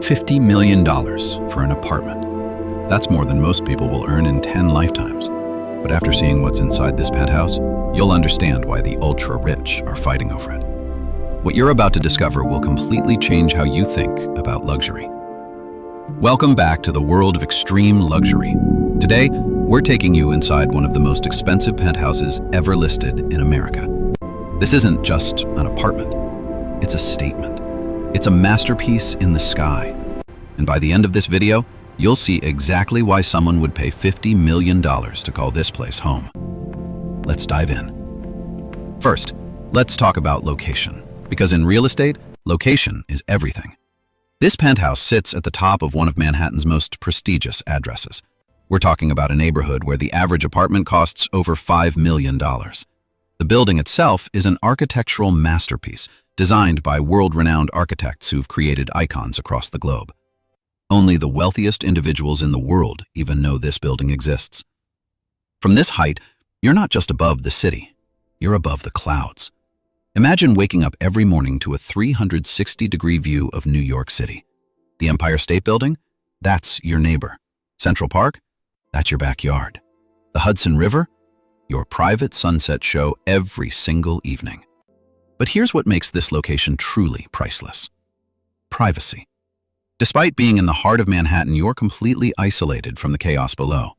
$50 million for an apartment. That's more than most people will earn in 10 lifetimes. But after seeing what's inside this penthouse, you'll understand why the ultra-rich are fighting over it. What you're about to discover will completely change how you think about luxury. Welcome back to the world of extreme luxury. Today, we're taking you inside one of the most expensive penthouses ever listed in America. This isn't just an apartment. It's a statement. It's a masterpiece in the sky. And by the end of this video, you'll see exactly why someone would pay $50 million to call this place home. Let's dive in. First, let's talk about location. Because in real estate, location is everything. This penthouse sits at the top of one of Manhattan's most prestigious addresses. We're talking about a neighborhood where the average apartment costs over $5 million. The building itself is an architectural masterpiece designed by world-renowned architects who've created icons across the globe. Only the wealthiest individuals in the world even know this building exists. From this height, you're not just above the city, you're above the clouds. Imagine waking up every morning to a 360-degree view of New York City. The Empire State Building? That's your neighbor. Central Park? That's your backyard. The Hudson River? Your private sunset show every single evening. But here's what makes this location truly priceless. Privacy. Despite being in the heart of Manhattan, you're completely isolated from the chaos below.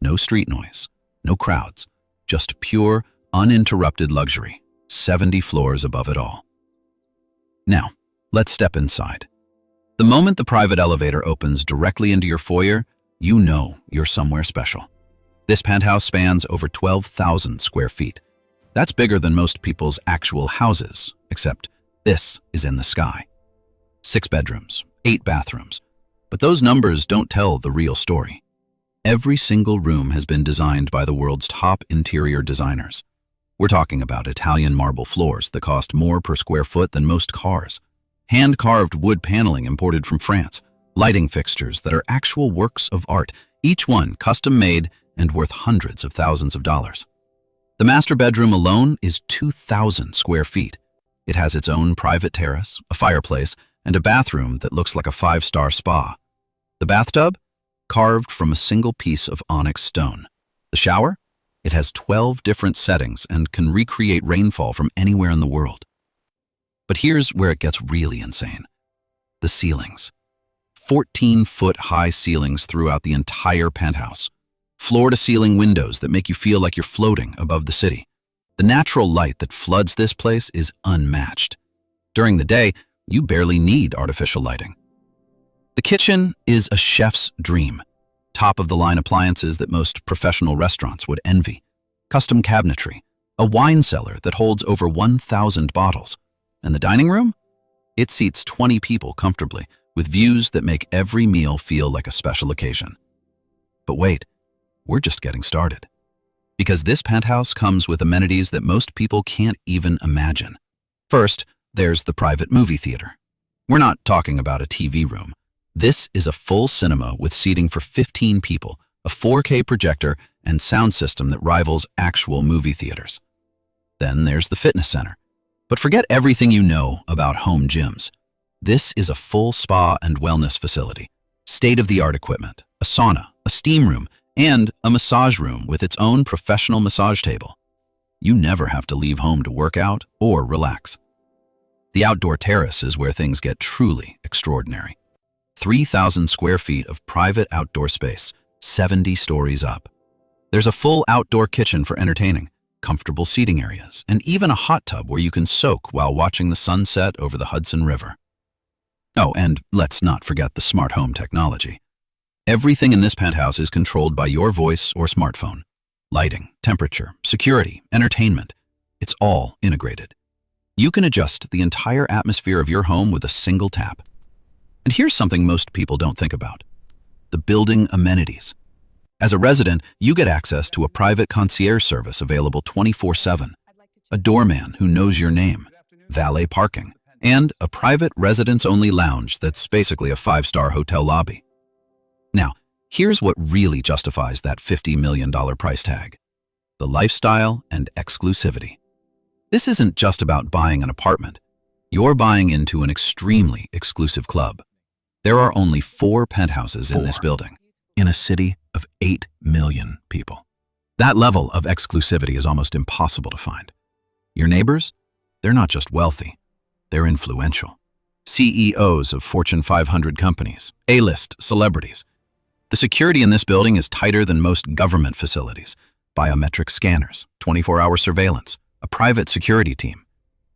No street noise, no crowds, just pure, uninterrupted luxury, 70 floors above it all. Now, let's step inside. The moment the private elevator opens directly into your foyer, you know you're somewhere special. This penthouse spans over 12,000 square feet. That's bigger than most people's actual houses, except this is in the sky. 6 bedrooms, 8 bathrooms. But those numbers don't tell the real story. Every single room has been designed by the world's top interior designers. We're talking about Italian marble floors that cost more per square foot than most cars, hand-carved wood paneling imported from France, lighting fixtures that are actual works of art, each one custom-made and worth hundreds of thousands of dollars. The master bedroom alone is 2,000 square feet. It has its own private terrace, a fireplace, and a bathroom that looks like a 5-star spa. The bathtub? Carved from a single piece of onyx stone. The shower? It has 12 different settings and can recreate rainfall from anywhere in the world. But here's where it gets really insane. The ceilings. 14-foot-high ceilings throughout the entire penthouse. Floor-to-ceiling windows that make you feel like you're floating above the city. The natural light that floods this place is unmatched. During the day, you barely need artificial lighting. The kitchen is a chef's dream. Top-of-the-line appliances that most professional restaurants would envy. Custom cabinetry. A wine cellar that holds over 1,000 bottles. And the dining room? It seats 20 people comfortably, with views that make every meal feel like a special occasion. But wait. We're just getting started. Because this penthouse comes with amenities that most people can't even imagine. First, there's the private movie theater. We're not talking about a TV room. This is a full cinema with seating for 15 people, a 4K projector, and sound system that rivals actual movie theaters. Then there's the fitness center. But forget everything you know about home gyms. This is a full spa and wellness facility. State-of-the-art equipment, a sauna, a steam room, and a massage room with its own professional massage table. You never have to leave home to work out or relax. The outdoor terrace is where things get truly extraordinary. 3,000 square feet of private outdoor space, 70 stories up. There's a full outdoor kitchen for entertaining, comfortable seating areas, and even a hot tub where you can soak while watching the sunset over the Hudson River. Oh, and let's not forget the smart home technology. Everything in this penthouse is controlled by your voice or smartphone. Lighting, temperature, security, entertainment. It's all integrated. You can adjust the entire atmosphere of your home with a single tap. And here's something most people don't think about. The building amenities. As a resident, you get access to a private concierge service available 24/7, a doorman who knows your name, valet parking, and a private residents-only lounge that's basically a 5-star hotel lobby. Now, here's what really justifies that $50 million price tag. The lifestyle and exclusivity. This isn't just about buying an apartment. You're buying into an extremely exclusive club. There are only 4 penthouses in this building, in a city of 8 million people. That level of exclusivity is almost impossible to find. Your neighbors? They're not just wealthy, they're influential. CEOs of Fortune 500 companies, A-list celebrities. The security in this building is tighter than most government facilities. Biometric scanners, 24-hour surveillance, a private security team.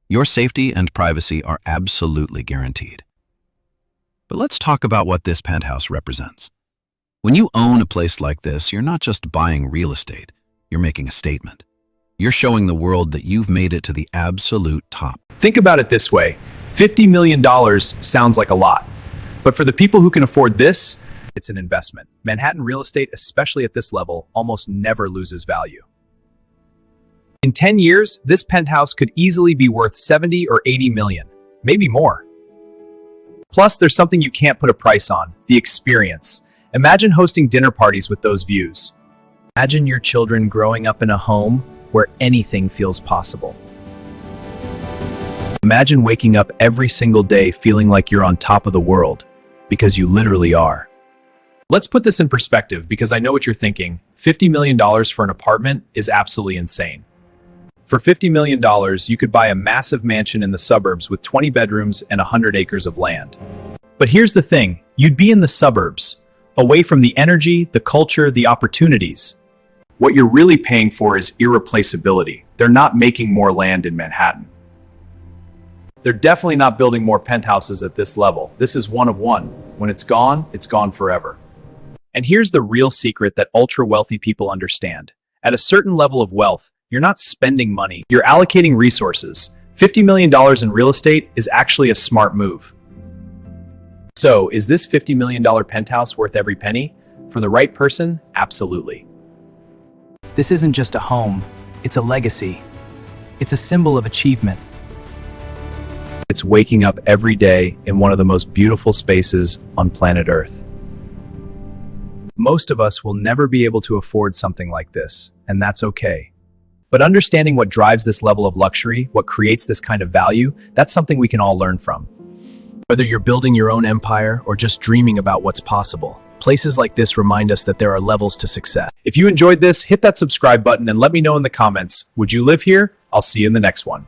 Your safety and privacy are absolutely guaranteed. But let's talk about what this penthouse represents. When you own a place like this, you're not just buying real estate, you're making a statement. You're showing the world that you've made it to the absolute top. Think about it this way. $50 million sounds like a lot. But for the people who can afford this, it's an investment. Manhattan real estate, especially at this level, almost never loses value. In 10 years, this penthouse could easily be worth 70 or 80 million, maybe more. Plus, there's something you can't put a price on, the experience. Imagine hosting dinner parties with those views. Imagine your children growing up in a home where anything feels possible. Imagine waking up every single day feeling like you're on top of the world, because you literally are. Let's put this in perspective, because I know what you're thinking. $50 million for an apartment is absolutely insane. For $50 million, you could buy a massive mansion in the suburbs with 20 bedrooms and 100 acres of land. But here's the thing, you'd be in the suburbs, away from the energy, the culture, the opportunities. What you're really paying for is irreplaceability. They're not making more land in Manhattan. They're definitely not building more penthouses at this level. This is one of one. When it's gone forever. And here's the real secret that ultra-wealthy people understand. At a certain level of wealth, you're not spending money, you're allocating resources. $50 million in real estate is actually a smart move. So, is this $50 million penthouse worth every penny? For the right person, absolutely. This isn't just a home, it's a legacy. It's a symbol of achievement. It's waking up every day in one of the most beautiful spaces on planet Earth. Most of us will never be able to afford something like this, and that's okay. But understanding what drives this level of luxury, what creates this kind of value, that's something we can all learn from. Whether you're building your own empire or just dreaming about what's possible, places like this remind us that there are levels to success. If you enjoyed this, hit that subscribe button and let me know in the comments. Would you live here? I'll see you in the next one.